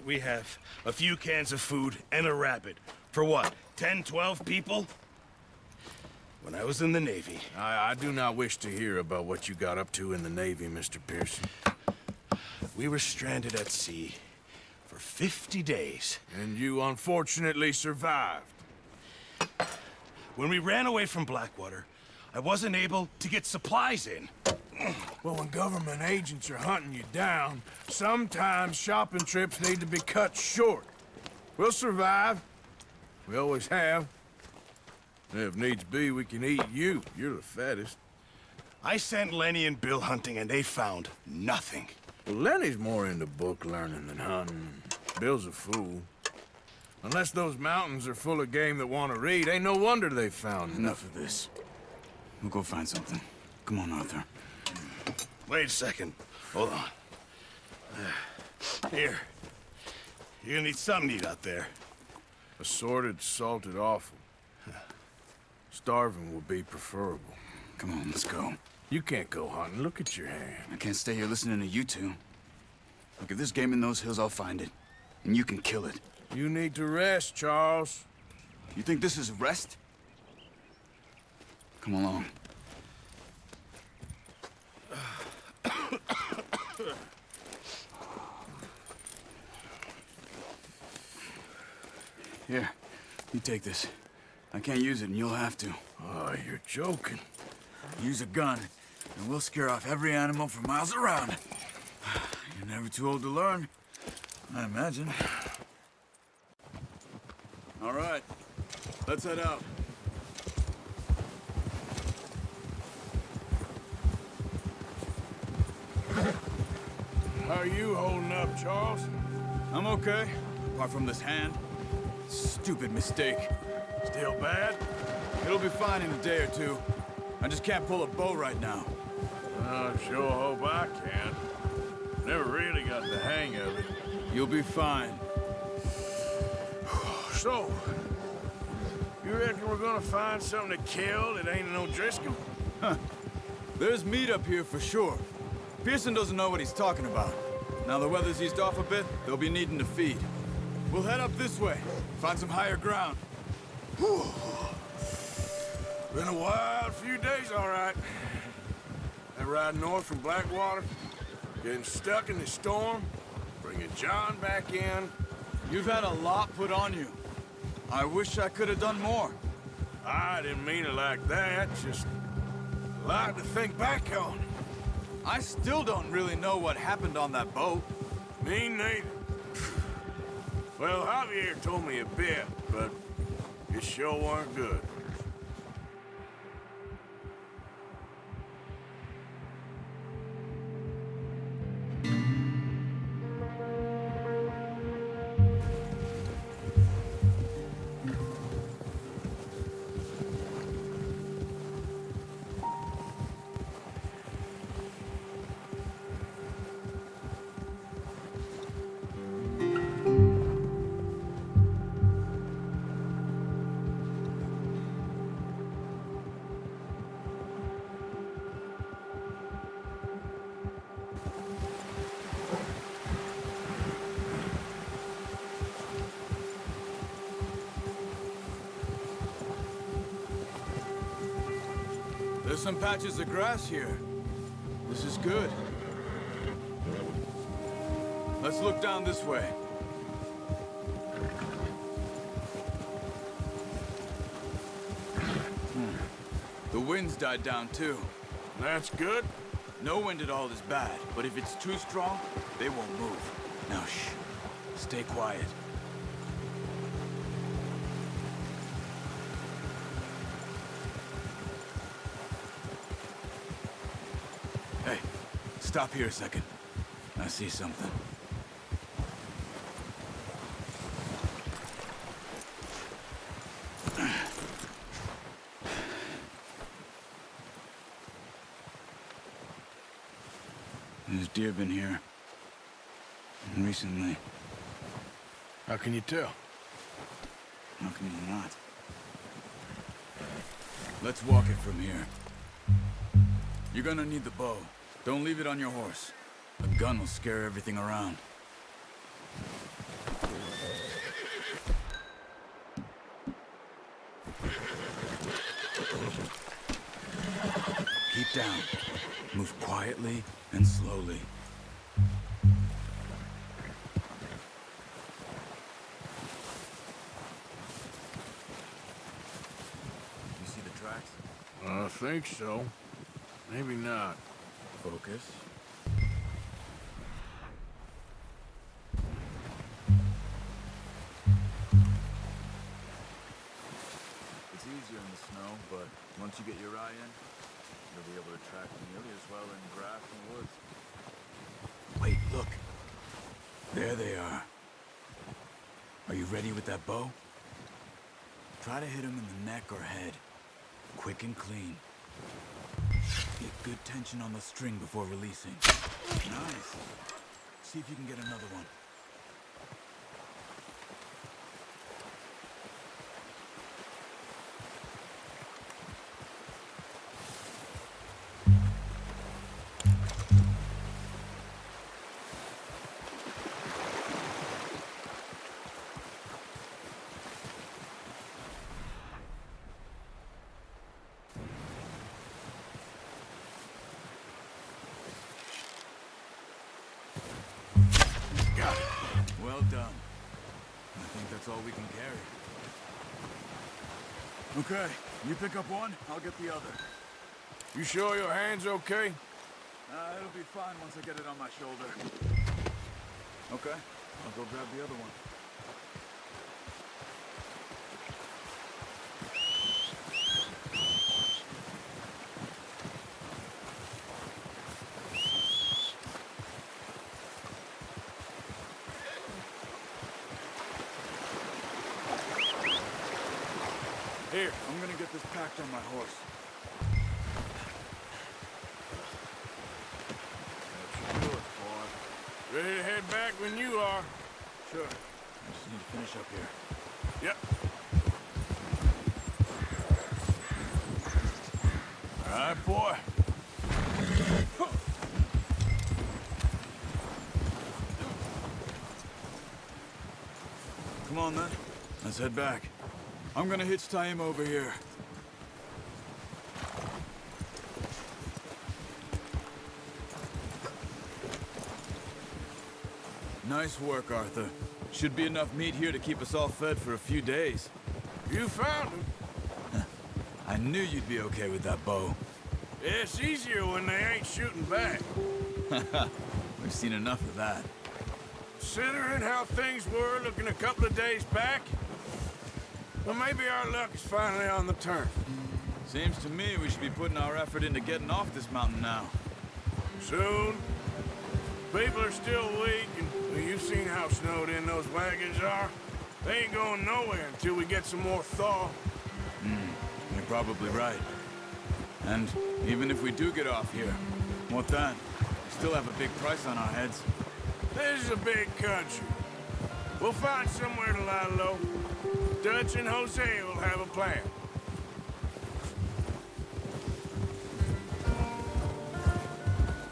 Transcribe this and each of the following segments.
we have a few cans of food and a rabbit. For what, 10, 12 people? When I was in the Navy... I do not wish to hear about what you got up to in the Navy, Mr. Pearson. We were stranded at sea for 50 days. And you unfortunately survived. When we ran away from Blackwater, I wasn't able to get supplies in. Well, when government agents are hunting you down, sometimes shopping trips need to be cut short. We'll survive. We always have. If needs be, we can eat you. You're the fattest. I sent Lenny and Bill hunting, and they found nothing. Well, Lenny's more into book learning than hunting. Bill's a fool. Unless those mountains are full of game that want to read, ain't no wonder they found Enough of this. We'll go find something. Come on, Arthur. Wait a second. Hold on. Here. You're gonna need something to eat out there. Assorted, salted offal. Starving will be preferable. Come on, let's go. You can't go hunting. Look at your hand. I can't stay here listening to you two. Look, if there's game in those hills, I'll find it. And you can kill it. You need to rest, Charles. You think this is rest? Come along. Here, you take this. I can't use it, and you'll have to. Oh, you're joking. Use a gun, and we'll scare off every animal for miles around. You're never too old to learn, I imagine. All right, let's head out. How are you holding up, Charles? I'm okay, apart from this hand. Stupid mistake. Still bad? It'll be fine in a day or two. I just can't pull a bow right now. I sure hope I can. Never really got the hang of it. You'll be fine. So, you reckon we're gonna find something to kill that ain't no Driscoll? Huh. There's meat up here for sure. Pearson doesn't know what he's talking about. Now the weather's eased off a bit, they'll be needing to feed. We'll head up this way, find some higher ground. Whew. Been a wild few days, all right. That ride north from Blackwater, getting stuck in the storm, bringing John back in. You've had a lot put on you. I wish I could have done more. I didn't mean it like that, just a lot to think back on. I still don't really know what happened on that boat. Me neither. Well, Javier told me a bit, but it sure weren't good. There's some patches of grass here. This is good. Let's look down this way. The wind's died down too. That's good. No wind at all is bad, but if it's too strong, they won't move. Now shh. Stay quiet. Hey, stop here a second. I see something. There's deer been here. Recently. How can you tell? How can you not? Let's walk it from here. You're gonna need the bow. Don't leave it on your horse. A gun will scare everything around. Keep down. Move quietly and slowly. You see the tracks? I think so. Maybe not. Focus. It's easier in the snow, but once you get your eye in, you'll be able to track nearly as well in grass and woods. Wait, look. There they are. Are you ready with that bow? Try to hit him in the neck or head. Quick and clean. Get good tension on the string before releasing. Nice. See if you can get another one. Got it. Well done. I think that's all we can carry. Okay, you pick up one, I'll get the other. You sure your hand's okay? It'll be fine once I get it on my shoulder. Okay, I'll go grab the other one. Here, I'm gonna get this packed on my horse. Let's do it, boy. Ready to head back when you are. Sure. I just need to finish up here. Yep. All right, boy. Come on, then. Let's head back. I'm gonna hitch tie him over here. Nice work, Arthur. Should be enough meat here to keep us all fed for a few days. You found him. I knew you'd be okay with that bow. It's easier when they ain't shooting back. We've seen enough of that. Considering how things were looking a couple of days back, well, maybe our luck is finally on the turn. Seems to me we should be putting our effort into getting off this mountain now. Soon. People are still weak, and well, you've seen how snowed in those wagons are. They ain't going nowhere until we get some more thaw. You're probably right. And even if we do get off here, what then? We still have a big price on our heads. This is a big country. We'll find somewhere to lie low. Dutch and Hosea will have a plan.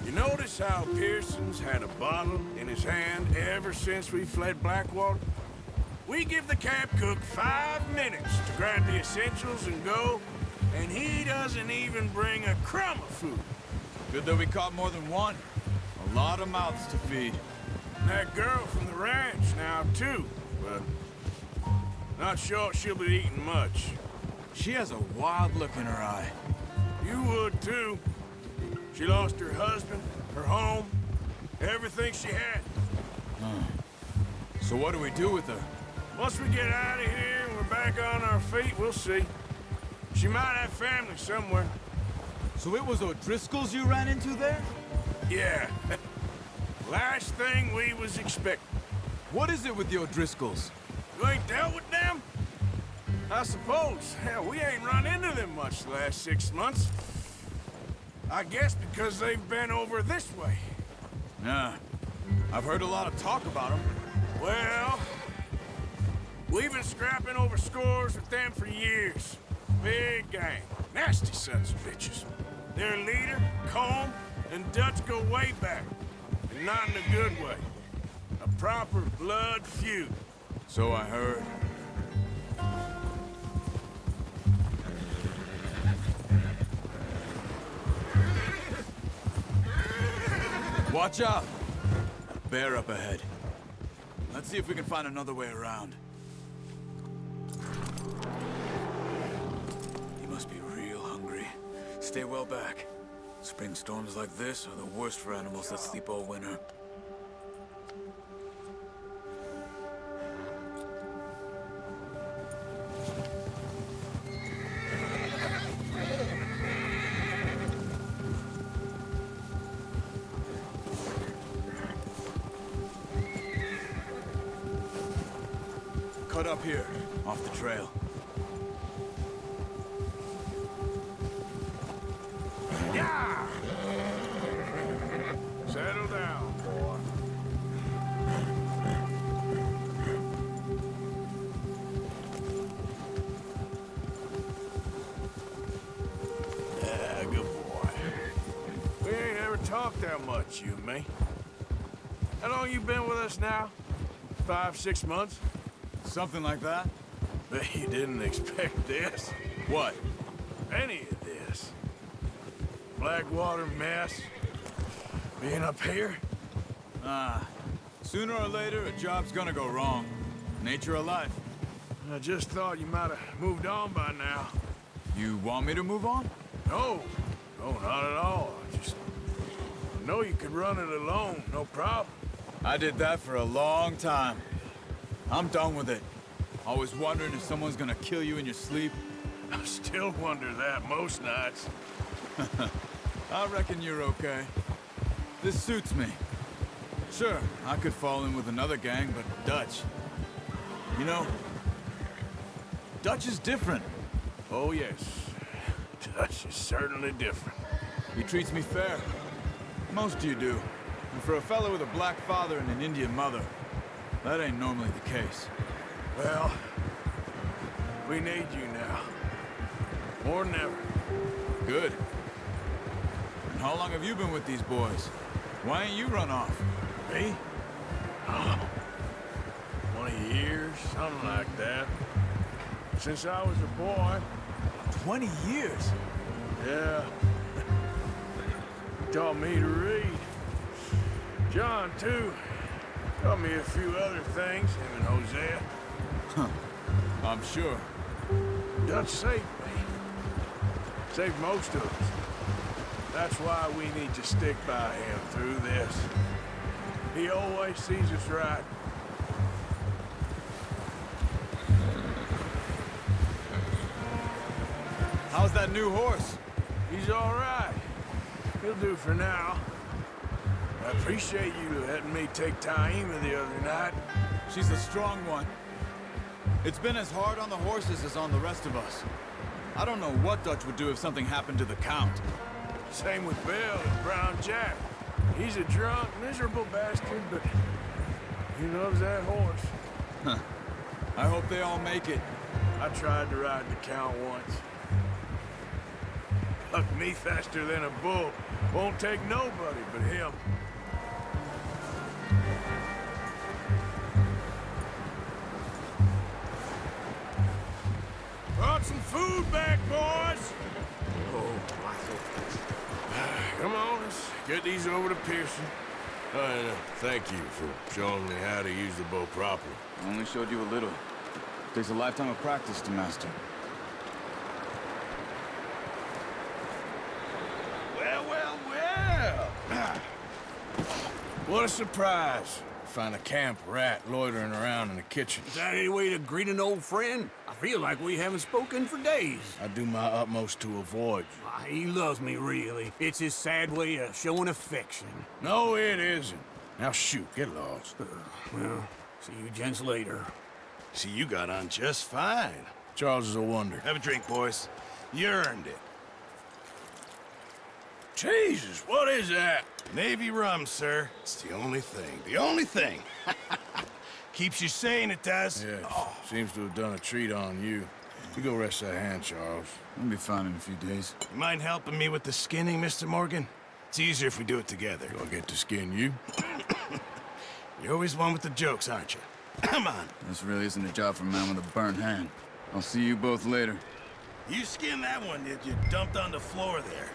You notice how Pearson's had a bottle in his hand ever since we fled Blackwater? We give the camp cook 5 minutes to grab the essentials and go, and he doesn't even bring a crumb of food. Good that we caught more than one. A lot of mouths to feed. And that girl from the ranch now, too, but not sure she'll be eating much. She has a wild look in her eye. You would, too. She lost her husband, her home, everything she had. So what do we do with her? Once we get out of here and we're back on our feet, we'll see. She might have family somewhere. So it was O'Driscoll's you ran into there? Yeah. Last thing we was expecting. What is it with the O'Driscolls? You ain't dealt with them? I suppose. Hell, we ain't run into them much the last 6 months. I guess because they've been over this way. Yeah. I've heard a lot of talk about them. Well, we've been scrapping over scores with them for years. Big gang. Nasty sons of bitches. Their leader, Colm, and Dutch go way back. And not in a good way. A proper blood feud. So I heard. Watch out! Bear up ahead. Let's see if we can find another way around. He must be real hungry. Stay well back. Spring storms like this are the worst for animals that sleep all winter. Cut up here, off the trail. Yeah! Settle down, boy. Yeah, good boy. We ain't ever talked that much, you and me. How long you been with us now? 5, 6 months? Something like that? Bet you didn't expect this. What? Any of this. Blackwater mess. Being up here? Sooner or later, a job's gonna go wrong. Nature of life. I just thought you might have moved on by now. You want me to move on? No. No, not at all. I know you could run it alone, no problem. I did that for a long time. I'm done with it. Always wondering if someone's gonna kill you in your sleep. I still wonder that most nights. I reckon you're okay. This suits me. Sure, I could fall in with another gang, but Dutch... You know, Dutch is different. Oh, yes. Dutch is certainly different. He treats me fair. Most of you do. And for a fellow with a black father and an Indian mother, that ain't normally the case. Well, we need you now. More than ever. Good. And how long have you been with these boys? Why ain't you run off? Me? Oh, 20 years, something like that. Since I was a boy. 20 years? Yeah. He taught me to read. John, too. Taught me a few other things, him and Hosea. I'm sure. Dutch saved me. Saved most of us. That's why we need to stick by him through this. He always sees us right. How's that new horse? He's all right. He'll do for now. I appreciate you letting me take Taima the other night. She's a strong one. It's been as hard on the horses as on the rest of us. I don't know what Dutch would do if something happened to the Count. Same with Bill and Brown Jack. He's a drunk, miserable bastard, but he loves that horse. I hope they all make it. I tried to ride the Count once. Bucked me faster than a bull. Won't take nobody but him. Brought some food back, boys. Oh, come on, let's get these over to Pearson. Thank you for showing me how to use the bow properly. I only showed you a little. Takes a lifetime of practice to master. Well. What a surprise. Find a camp rat loitering around in the kitchen. Is that any way to greet an old friend? I feel like we haven't spoken for days. I do my utmost to avoid you. He loves me, really. It's his sad way of showing affection. No, it isn't. Now shoot, get lost. Well, see you gents later. See, you got on just fine. Charles is a wonder. Have a drink, boys. You earned it. Jesus, what is that? Navy rum, sir. It's the only thing. The only thing. Keeps you sane, it does. Yes, seems to have done a treat on you. You go rest that hand, Charles. I'll be fine in a few days. You mind helping me with the skinning, Mr. Morgan? It's easier if we do it together. Do I get to skin you? You're always one with the jokes, aren't you? Come on. This really isn't a job for a man with a burnt hand. I'll see you both later. You skinned that one that you dumped on the floor there.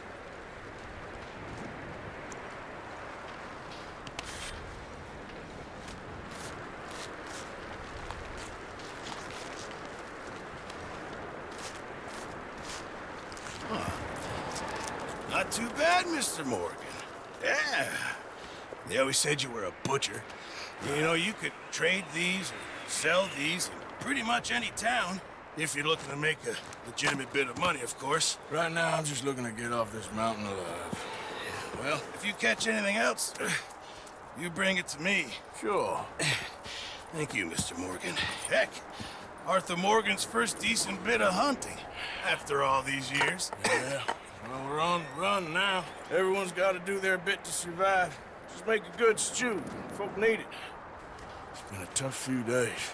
Not too bad, Mr. Morgan. Yeah. They always said you were a butcher. You know, you could trade these or sell these in pretty much any town. If you're looking to make a legitimate bit of money, of course. Right now, I'm just looking to get off this mountain alive. Well, if you catch anything else, you bring it to me. Sure. Thank you, Mr. Morgan. Heck, Arthur Morgan's first decent bit of hunting after all these years. Yeah. Well, we're on the run now. Everyone's got to do their bit to survive. Just make a good stew. Folk need it. It's been a tough few days.